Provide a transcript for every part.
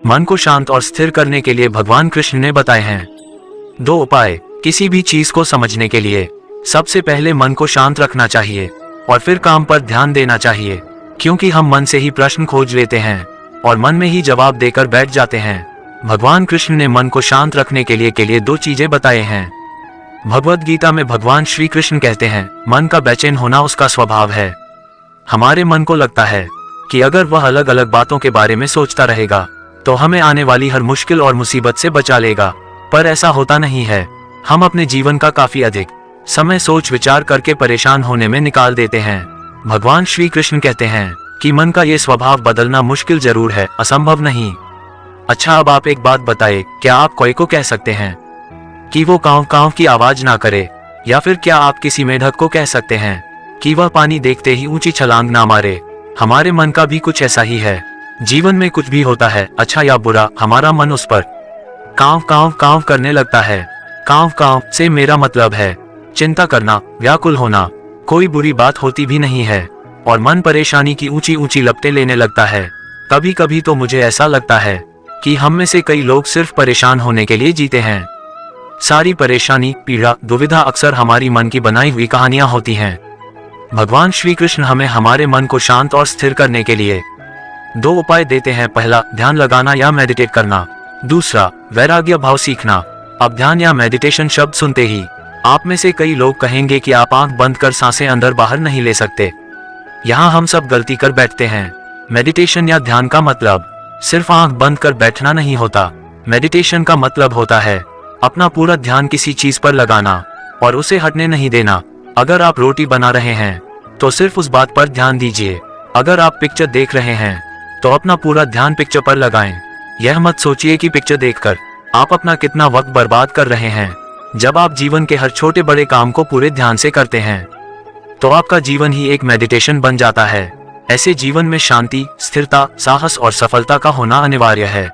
मन को शांत और स्थिर करने के लिए भगवान कृष्ण ने बताए हैं 2 उपाय। किसी भी चीज को समझने के लिए सबसे पहले मन को शांत रखना चाहिए और फिर काम पर ध्यान देना चाहिए, क्योंकि हम मन से ही प्रश्न खोज लेते हैं और मन में ही जवाब देकर बैठ जाते हैं। भगवान कृष्ण ने मन को शांत रखने के लिए 2 चीजें बताए हैं। भगवद गीता में भगवान श्री कृष्ण कहते हैं, मन का बेचैन होना उसका स्वभाव है। हमारे मन को लगता है कि अगर वह अलग अलग बातों के बारे में सोचता रहेगा तो हमें आने वाली हर मुश्किल और मुसीबत से बचा लेगा, पर ऐसा होता नहीं है। हम अपने जीवन का काफी अधिक समय सोच विचार करके परेशान होने में निकाल देते हैं। भगवान श्री कृष्ण कहते हैं कि मन का ये स्वभाव बदलना मुश्किल जरूर है, असंभव नहीं। अच्छा, अब आप एक बात बताइए, क्या आप कोई को कह सकते हैं कि वो कांव कांव की आवाज ना करे, या फिर क्या आप किसी मेढक को कह सकते हैं कि वह पानी देखते ही ऊंची छलांग ना मारे? हमारे मन का भी कुछ ऐसा ही है। जीवन में कुछ भी होता है, अच्छा या बुरा, हमारा मन उस पर कांव कांव कांव करने लगता है। कांव कांव से मेरा मतलब है चिंता करना, व्याकुल होना। कोई बुरी बात होती भी नहीं है और मन परेशानी की ऊंची ऊंची लपटें लेने लगता है। कभी कभी तो मुझे ऐसा लगता है कि हम में से कई लोग सिर्फ परेशान होने के लिए जीते हैं। सारी परेशानी, पीड़ा, दुविधा अक्सर हमारी मन की बनाई हुई कहानियां होती हैं। भगवान श्री कृष्ण हमें हमारे मन को शांत और स्थिर करने के लिए 2 उपाय देते हैं। पहला, ध्यान लगाना या मेडिटेट करना। दूसरा, वैराग्य भाव सीखना। अब ध्यान या मेडिटेशन शब्द सुनते ही आप में से कई लोग कहेंगे कि आप आंख बंद कर सांसें अंदर बाहर नहीं ले सकते। यहाँ हम सब गलती कर बैठते हैं। मेडिटेशन या ध्यान का मतलब सिर्फ आंख बंद कर बैठना नहीं होता। मेडिटेशन का मतलब होता है अपना पूरा ध्यान किसी चीज पर लगाना और उसे हटने नहीं देना। अगर आप रोटी बना रहे हैं तो सिर्फ उस बात पर ध्यान दीजिए। अगर आप पिक्चर देख रहे हैं तो अपना पूरा ध्यान पिक्चर पर लगाएं। यह मत सोचिए कि पिक्चर देखकर आप अपना कितना वक्त बर्बाद कर रहे हैं। जब आप जीवन के हर छोटे बड़े काम को पूरे ध्यान से करते हैं तो आपका जीवन ही एक मेडिटेशन बन जाता है। ऐसे जीवन में शांति, स्थिरता, साहस और सफलता का होना अनिवार्य है।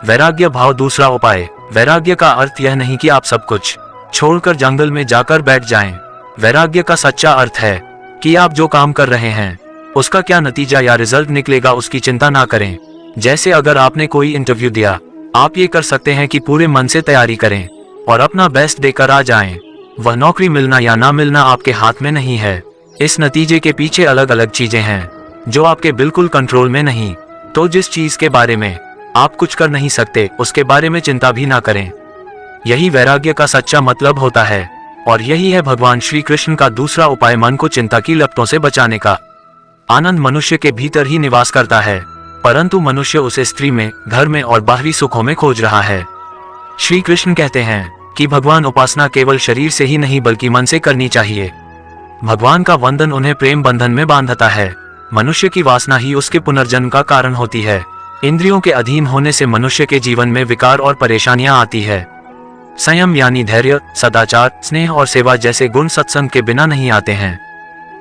वैराग्य भाव दूसरा उपाय। वैराग्य का अर्थ यह नहीं कि आप सब कुछ छोड़कर जंगल में जाकर बैठ जाएं। वैराग्य का सच्चा अर्थ है कि आप जो काम कर रहे हैं उसका क्या नतीजा या रिजल्ट निकलेगा उसकी चिंता ना करें। जैसे अगर आपने कोई इंटरव्यू दिया, आप ये कर सकते हैं कि पूरे मन से तैयारी करें और अपना बेस्ट देकर आ जाएं। वह नौकरी मिलना या ना मिलना आपके हाथ में नहीं है। इस नतीजे के पीछे अलग अलग चीजें हैं जो आपके बिल्कुल कंट्रोल में नहीं। तो जिस चीज के बारे में आप कुछ कर नहीं सकते उसके बारे में चिंता भी ना करें। यही वैराग्य का सच्चा मतलब होता है और यही है भगवान श्री कृष्ण का दूसरा उपाय, मन को चिंता की लपटों से बचाने का। आनंद मनुष्य के भीतर ही निवास करता है, परंतु मनुष्य उसे स्त्री में, घर में और बाहरी सुखों में खोज रहा है। श्री कृष्ण कहते हैं कि भगवान उपासना केवल शरीर से ही नहीं बल्कि मन से करनी चाहिए। भगवान का वंदन उन्हें प्रेम बंधन में बांधता है। मनुष्य की वासना ही उसके पुनर्जन्म का कारण होती है। इंद्रियों के अधीन होने से मनुष्य के जीवन में विकार और परेशानियां आती है। संयम यानी धैर्य, सदाचार, स्नेह और सेवा जैसे गुण सत्संग के बिना नहीं आते हैं।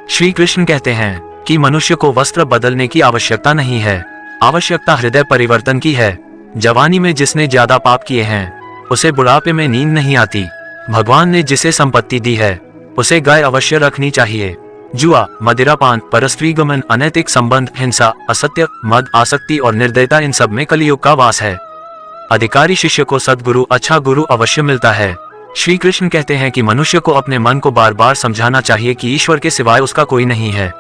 श्री कृष्ण कहते हैं कि मनुष्य को वस्त्र बदलने की आवश्यकता नहीं है, आवश्यकता हृदय परिवर्तन की है। जवानी में जिसने ज्यादा पाप किए हैं उसे बुढ़ापे में नींद नहीं आती। भगवान ने जिसे संपत्ति दी है उसे गाय अवश्य रखनी चाहिए। जुआ, मदिरापान, परस्त्री गमन, अनैतिक संबंध, हिंसा, असत्य, मद, आसक्ति और निर्दयता, इन सब में कलियुग का वास है। अधिकारी शिष्य को सद्गुरु, अच्छा गुरु अवश्य मिलता है। श्री कृष्ण कहते हैं कि मनुष्य को अपने मन को बार बार समझाना चाहिए कि ईश्वर के सिवाय उसका कोई नहीं है।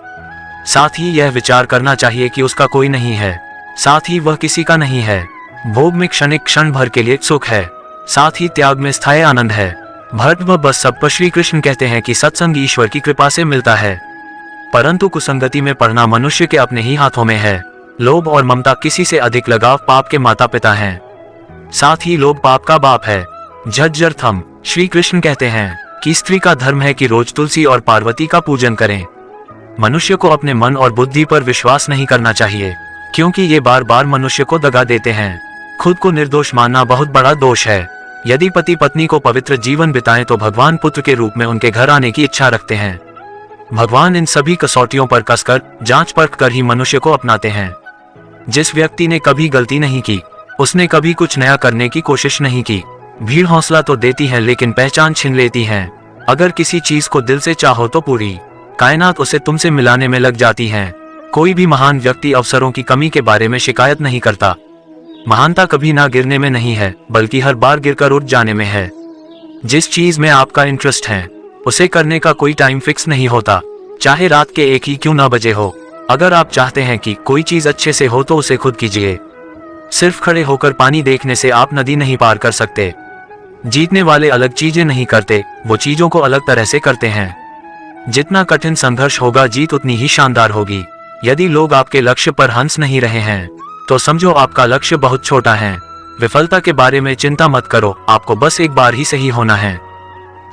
साथ ही यह विचार करना चाहिए कि उसका कोई नहीं है, साथ ही वह किसी का नहीं है। भोग में क्षणिक क्षण भर के लिए सुख है, साथ ही त्याग में स्थायी आनंद है। भक्त व बस सब पर श्री कृष्ण कहते हैं कि सत्संग ईश्वर की कृपा से मिलता है, परंतु कुसंगति में पड़ना मनुष्य के अपने ही हाथों में है। लोभ और ममता, किसी से अधिक लगाव पाप के माता पिता हैं, साथ ही लोभ पाप का बाप है। झज्जर थम। श्री कृष्ण कहते हैं कि स्त्री का धर्म है कि रोज तुलसी और पार्वती का पूजन करें। मनुष्य को अपने मन और बुद्धि पर विश्वास नहीं करना चाहिए, क्योंकि ये बार बार मनुष्य को दगा देते हैं। खुद को निर्दोष मानना बहुत बड़ा दोष है। यदि पति पत्नी को पवित्र जीवन बिताएं तो भगवान पुत्र के रूप में उनके घर आने की इच्छा रखते हैं। भगवान इन सभी कसौटियों पर कसकर, जांच परख कर ही मनुष्य को अपनाते हैं। जिस व्यक्ति ने कभी गलती नहीं की उसने कभी कुछ नया करने की कोशिश नहीं की। भीड़ हौसला तो देती है लेकिन पहचान छीन लेती है। अगर किसी चीज को दिल से चाहो तो पूरी कायनात उसे तुमसे मिलाने में लग जाती है। कोई भी महान व्यक्ति अवसरों की कमी के बारे में शिकायत नहीं करता। महानता कभी ना गिरने में नहीं है, बल्कि हर बार गिरकर उठ जाने में है। जिस चीज में आपका इंटरेस्ट है उसे करने का कोई टाइम फिक्स नहीं होता, चाहे रात के 1 ही क्यों ना बजे हो। अगर आप चाहते हैं कि कोई चीज अच्छे से हो तो उसे खुद कीजिए। सिर्फ खड़े होकर पानी देखने से आप नदी नहीं पार कर सकते। जीतने वाले अलग चीजें नहीं करते, वो चीजों को अलग तरह से करते हैं। जितना कठिन संघर्ष होगा, जीत उतनी ही शानदार होगी। यदि लोग आपके लक्ष्य पर हंस नहीं रहे हैं तो समझो आपका लक्ष्य बहुत छोटा है। विफलता के बारे में चिंता मत करो, आपको बस एक बार ही सही होना है।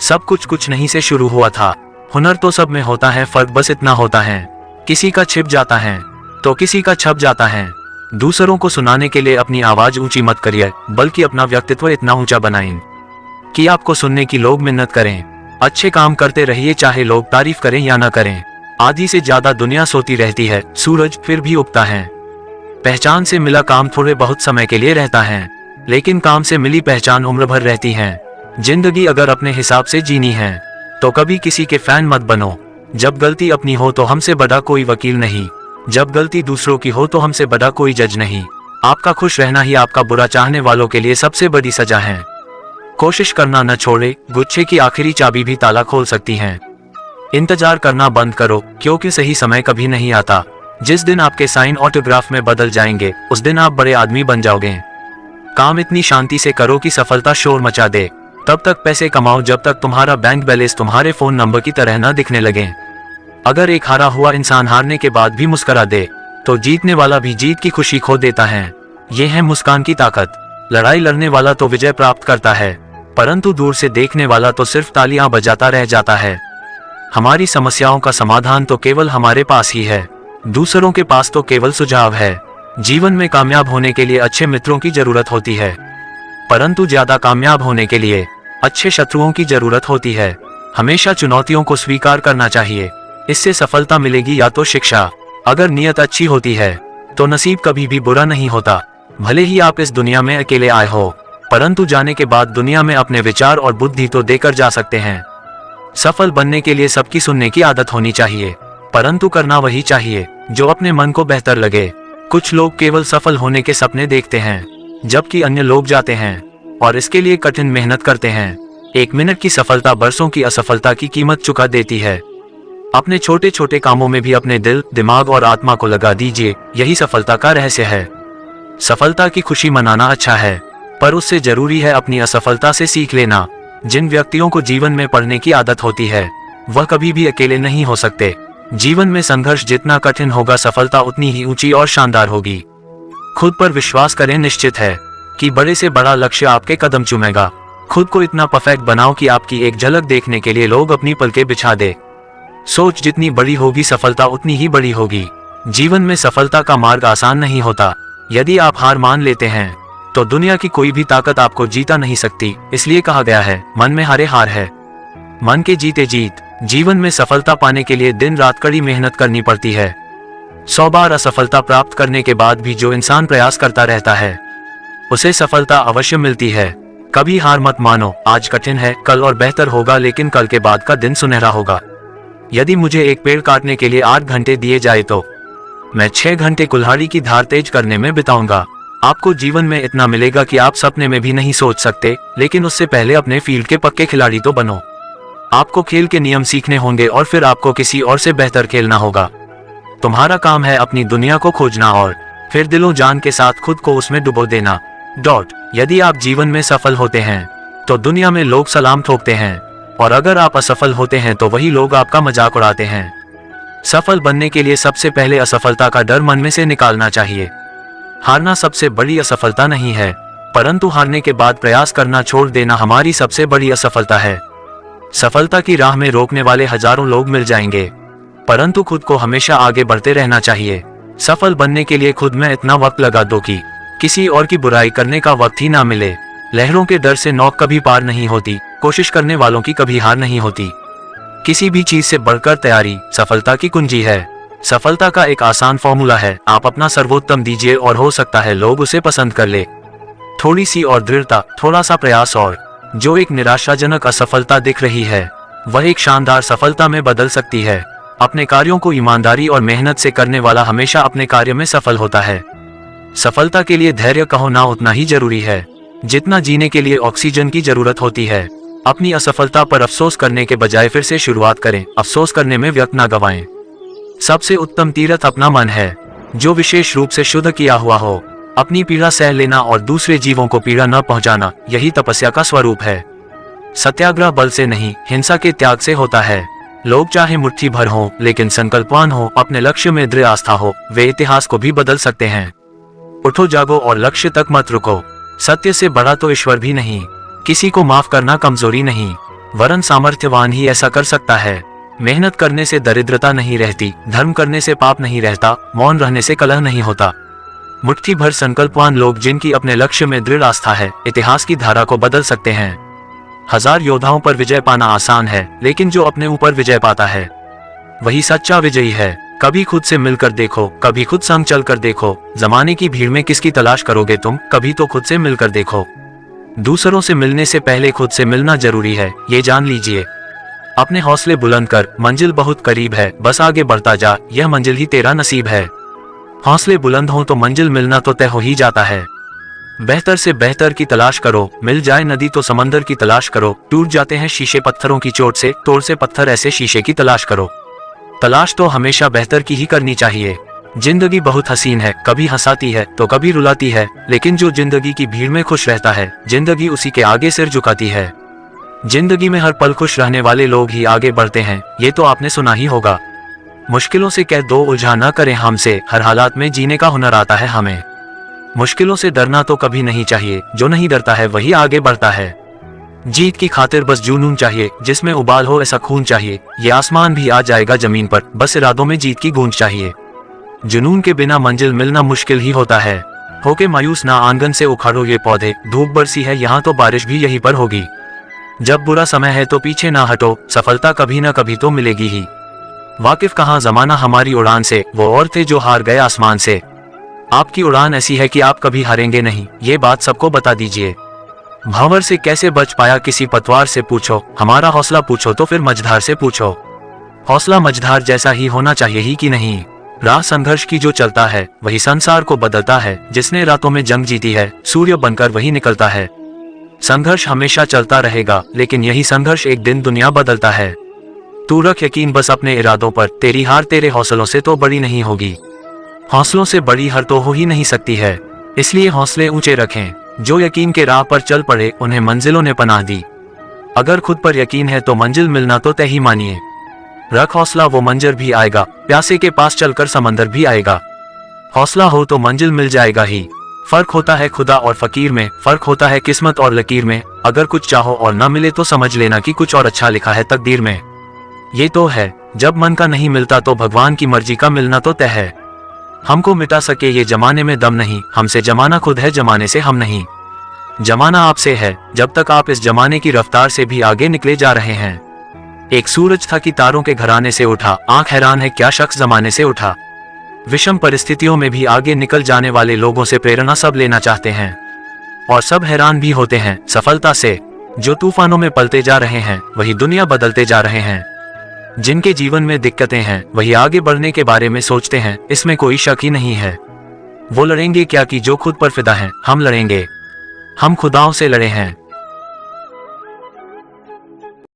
सब कुछ नहीं से शुरू हुआ था। हुनर तो सब में होता है, फर्क बस इतना होता है, किसी का छिप जाता है तो किसी का छप जाता है। दूसरों को सुनाने के लिए अपनी आवाज ऊंची मत करिए, बल्कि अपना व्यक्तित्व इतना ऊंचा बनाएं कि आपको सुनने की लोग मिन्नत करें। अच्छे काम करते रहिए, चाहे लोग तारीफ करें या ना करें। आधी से ज्यादा दुनिया सोती रहती है, सूरज फिर भी उगता है। पहचान से मिला काम थोड़े बहुत समय के लिए रहता है, लेकिन काम से मिली पहचान उम्र भर रहती है। जिंदगी अगर अपने हिसाब से जीनी है तो कभी किसी के फैन मत बनो। जब गलती अपनी हो तो हमसे बड़ा कोई वकील नहीं, जब गलती दूसरों की हो तो हमसे बड़ा कोई जज नहीं। आपका खुश रहना ही आपका बुरा चाहने वालों के लिए सबसे बड़ी सजा है। कोशिश करना न छोड़े, गुच्छे की आखिरी चाबी भी ताला खोल सकती है। इंतजार करना बंद करो, क्योंकि सही समय कभी नहीं आता। जिस दिन आपके साइन ऑटोग्राफ में बदल जाएंगे उस दिन आप बड़े आदमी बन जाओगे। काम इतनी शांति से करो कि सफलता शोर मचा दे। तब तक पैसे कमाओ जब तक तुम्हारा बैंक बैलेंस तुम्हारे फोन नंबर की तरह न दिखने लगे। अगर एक हारा हुआ इंसान हारने के बाद भी मुस्कुरा दे तो जीतने वाला भी जीत की खुशी खो देता है। ये है मुस्कान की ताकत। लड़ाई लड़ने वाला तो विजय प्राप्त करता है, परंतु दूर से देखने वाला तो सिर्फ तालियां बजाता रह जाता है। हमारी समस्याओं का समाधान तो केवल हमारे पास ही है, दूसरों के पास तो केवल सुझाव है। जीवन में कामयाब होने के लिए अच्छे मित्रों की जरूरत होती है, परंतु ज्यादा कामयाब होने के लिए अच्छे शत्रुओं की जरूरत होती है। हमेशा चुनौतियों को स्वीकार करना चाहिए, इससे सफलता मिलेगी या तो शिक्षा। अगर नियत अच्छी होती है तो नसीब कभी भी बुरा नहीं होता। भले ही आप इस दुनिया में अकेले आए हो, परंतु जाने के बाद दुनिया में अपने विचार और बुद्धि तो देकर जा सकते हैं। सफल बनने के लिए सबकी सुनने की आदत होनी चाहिए, परंतु करना वही चाहिए जो अपने मन को बेहतर लगे। कुछ लोग केवल सफल होने के सपने देखते हैं, जबकि अन्य लोग जाते हैं और इसके लिए कठिन मेहनत करते हैं। 1 मिनट की सफलता बरसों की असफलता की कीमत चुका देती है। अपने छोटे छोटे कामों में भी अपने दिल, दिमाग और आत्मा को लगा दीजिए, यही सफलता का रहस्य है। सफलता की खुशी मनाना अच्छा है, पर उससे जरूरी है अपनी असफलता से सीख लेना। जिन व्यक्तियों को जीवन में पढ़ने की आदत होती है वह कभी भी अकेले नहीं हो सकते। जीवन में संघर्ष जितना कठिन होगा, सफलता उतनी ही ऊंची और शानदार होगी। खुद पर विश्वास करें, निश्चित है कि बड़े से बड़ा लक्ष्य आपके कदम चूमेगा। खुद को इतना परफेक्ट बनाओ कि आपकी एक झलक देखने के लिए लोग अपनी पलकें बिछा दे। सोच जितनी बड़ी होगी, सफलता उतनी ही बड़ी होगी। जीवन में सफलता का मार्ग आसान नहीं होता। यदि आप हार मान लेते हैं तो दुनिया की कोई भी ताकत आपको जीता नहीं सकती। इसलिए कहा गया है, मन में हारे हार है, मन के जीते जीत। जीवन में सफलता पाने के लिए दिन रात कड़ी मेहनत करनी पड़ती है। 100 बार असफलता प्राप्त करने के बाद भी जो इंसान प्रयास करता रहता है उसे सफलता अवश्य मिलती है। कभी हार मत मानो। आज कठिन है, कल और बेहतर होगा, लेकिन कल के बाद का दिन सुनहरा होगा। यदि मुझे एक पेड़ काटने के लिए 8 घंटे दिए जाए तो मैं 6 घंटे कुल्हाड़ी की धार तेज करने में बिताऊंगा। आपको जीवन में इतना मिलेगा कि आप सपने में भी नहीं सोच सकते, लेकिन उससे पहले अपने फील्ड के पक्के खिलाड़ी तो बनो। आपको खेल के नियम सीखने होंगे और फिर आपको किसी और से बेहतर खेलना होगा। तुम्हारा काम है अपनी दुनिया को खोजना और फिर दिलो जान के साथ खुद को उसमें डुबो देना। यदि आप जीवन में सफल होते हैं तो दुनिया में लोग सलाम ठोकते हैं, और अगर आप असफल होते हैं तो वही लोग आपका मजाक उड़ाते हैं। सफल बनने के लिए सबसे पहले असफलता का डर मन में से निकालना चाहिए। हारना सबसे बड़ी असफलता नहीं है, परंतु हारने के बाद प्रयास करना छोड़ देना हमारी सबसे बड़ी असफलता है। सफलता की राह में रोकने वाले हजारों लोग मिल जाएंगे, परंतु खुद को हमेशा आगे बढ़ते रहना चाहिए। सफल बनने के लिए खुद में इतना वक्त लगा दो कि किसी और की बुराई करने का वक्त ही ना मिले। लहरों के डर से नौक कभी पार नहीं होती, कोशिश करने वालों की कभी हार नहीं होती। किसी भी चीज से बढ़कर तैयारी सफलता की कुंजी है। सफलता का एक आसान फॉर्मूला है, आप अपना सर्वोत्तम दीजिए और हो सकता है लोग उसे पसंद कर ले। थोड़ी सी और दृढ़ता, थोड़ा सा प्रयास, और जो एक निराशाजनक असफलता दिख रही है वह एक शानदार सफलता में बदल सकती है। अपने कार्यों को ईमानदारी और मेहनत से करने वाला हमेशा अपने कार्य में सफल होता है। सफलता के लिए धैर्य का होना उतना ही जरूरी है जितना जीने के लिए ऑक्सीजन की जरूरत होती है। अपनी असफलता पर अफसोस करने के बजाय फिर से शुरुआत करें, अफसोस करने में वक्त ना गवाएं। सबसे उत्तम तीर्थ अपना मन है, जो विशेष रूप से शुद्ध किया हुआ हो। अपनी पीड़ा सह लेना और दूसरे जीवों को पीड़ा न पहुंचाना, यही तपस्या का स्वरूप है। सत्याग्रह बल से नहीं, हिंसा के त्याग से होता है। लोग चाहे मुट्ठी भर हो, लेकिन संकल्पवान हो, अपने लक्ष्य में दृढ़ आस्था हो, वे इतिहास को भी बदल सकते हैं। उठो जागो और लक्ष्य तक मत रुको। सत्य से बड़ा तो ईश्वर भी नहीं। किसी को माफ करना कमजोरी नहीं, वरन सामर्थ्यवान ही ऐसा कर सकता है। मेहनत करने से दरिद्रता नहीं रहती, धर्म करने से पाप नहीं रहता, मौन रहने से कलह नहीं होता। मुट्ठी भर संकल्पवान लोग जिनकी अपने लक्ष्य में दृढ़ आस्था है, इतिहास की धारा को बदल सकते हैं। 1000 योद्धाओं पर विजय पाना आसान है, लेकिन जो अपने ऊपर विजय पाता है वही सच्चा विजयी है। कभी खुद से मिलकर देखो, कभी खुद संग चल कर देखो। जमाने की भीड़ में किसकी तलाश करोगे तुम, कभी तो खुद से मिलकर देखो। दूसरों से मिलने से पहले खुद से मिलना जरूरी है, ये जान लीजिए। अपने हौसले बुलंद कर, मंजिल बहुत करीब है, बस आगे बढ़ता जा, यह मंजिल ही तेरा नसीब है। हौसले बुलंद हो तो मंजिल मिलना तो तय हो ही जाता है। बेहतर से बेहतर की तलाश करो, मिल जाए नदी तो समंदर की तलाश करो। टूट जाते हैं शीशे पत्थरों की चोट से, तोड़ से पत्थर ऐसे शीशे की तलाश करो। तलाश तो हमेशा बेहतर की ही करनी चाहिए। जिंदगी बहुत हसीन है, कभी हंसाती है तो कभी रुलाती है, लेकिन जो जिंदगी की भीड़ में खुश रहता है, जिंदगी उसी के आगे सिर झुकाती है। जिंदगी में हर पल खुश रहने वाले लोग ही आगे बढ़ते हैं, ये तो आपने सुना ही होगा। मुश्किलों से कह दो उलझा न करें हमसे, हर हालात में जीने का हुनर आता है हमें। मुश्किलों से डरना तो कभी नहीं चाहिए, जो नहीं डरता है वही आगे बढ़ता है। जीत की खातिर बस जुनून चाहिए, जिसमें उबाल हो ऐसा खून चाहिए। ये आसमान भी आ जाएगा जमीन पर, बस इरादों में जीत की गूंज चाहिए। जुनून के बिना मंजिल मिलना मुश्किल ही होता है। होके मायूस ना आंगन से उखाड़ो ये पौधे, धूप बरसी है यहाँ तो बारिश भी यहीं पर होगी। जब बुरा समय है तो पीछे ना हटो, सफलता कभी ना कभी तो मिलेगी ही। वाकिफ कहाँ जमाना हमारी उड़ान से, वो और थे जो हार गए आसमान से। आपकी उड़ान ऐसी है कि आप कभी हारेंगे नहीं, ये बात सबको बता दीजिए। भंवर से कैसे बच पाया किसी पतवार से पूछो, हमारा हौसला पूछो तो फिर मझधार से पूछो। हौसला मझधार जैसा ही होना चाहिए ही कि नहीं। राह संघर्ष की जो चलता है वही संसार को बदलता है। जिसने रातों में जंग जीती है, सूर्य बनकर वही निकलता है। संघर्ष हमेशा चलता रहेगा, लेकिन यही संघर्ष एक दिन दुनिया बदलता है। तू रख यकीन बस अपने इरादों पर, तेरी हार तेरे हौसलों से तो बड़ी नहीं होगी। हौसलों से बड़ी हार तो हो ही नहीं सकती है, इसलिए हौसले ऊंचे रखें। जो यकीन के राह पर चल पड़े, उन्हें मंजिलों ने पनाह दी। अगर खुद पर यकीन है तो मंजिल मिलना तो तय ही मानिए। रख हौसला, वो मंजर भी आएगा, प्यासे के पास चलकर समंदर भी आएगा। हौसला हो तो मंजिल मिल जाएगा ही। फर्क होता है खुदा और फकीर में, फर्क होता है किस्मत और लकीर में। अगर कुछ चाहो और न मिले तो समझ लेना कि कुछ और अच्छा लिखा है तकदीर में। ये तो है, जब मन का नहीं मिलता तो भगवान की मर्जी का मिलना तो तय है। हमको मिटा सके ये जमाने में दम नहीं, हमसे जमाना खुद है, जमाने से हम नहीं। जमाना आपसे है, जब तक आप इस जमाने की रफ्तार से भी आगे निकले जा रहे हैं। एक सूरज था कि तारों के घराने से उठा, आंख हैरान है क्या शख्स जमाने से उठा। विषम परिस्थितियों में भी आगे निकल जाने वाले लोगों से प्रेरणा सब लेना चाहते हैं, और सब हैरान भी होते हैं सफलता से। जो तूफानों में पलते जा रहे हैं, वही दुनिया बदलते जा रहे हैं। जिनके जीवन में दिक्कतें हैं, वही आगे बढ़ने के बारे में सोचते हैं, इसमें कोई शक ही नहीं है। वो लड़ेंगे क्या कि जो खुद पर फिदा हैं, हम लड़ेंगे। हम खुदाओं से लड़े हैं।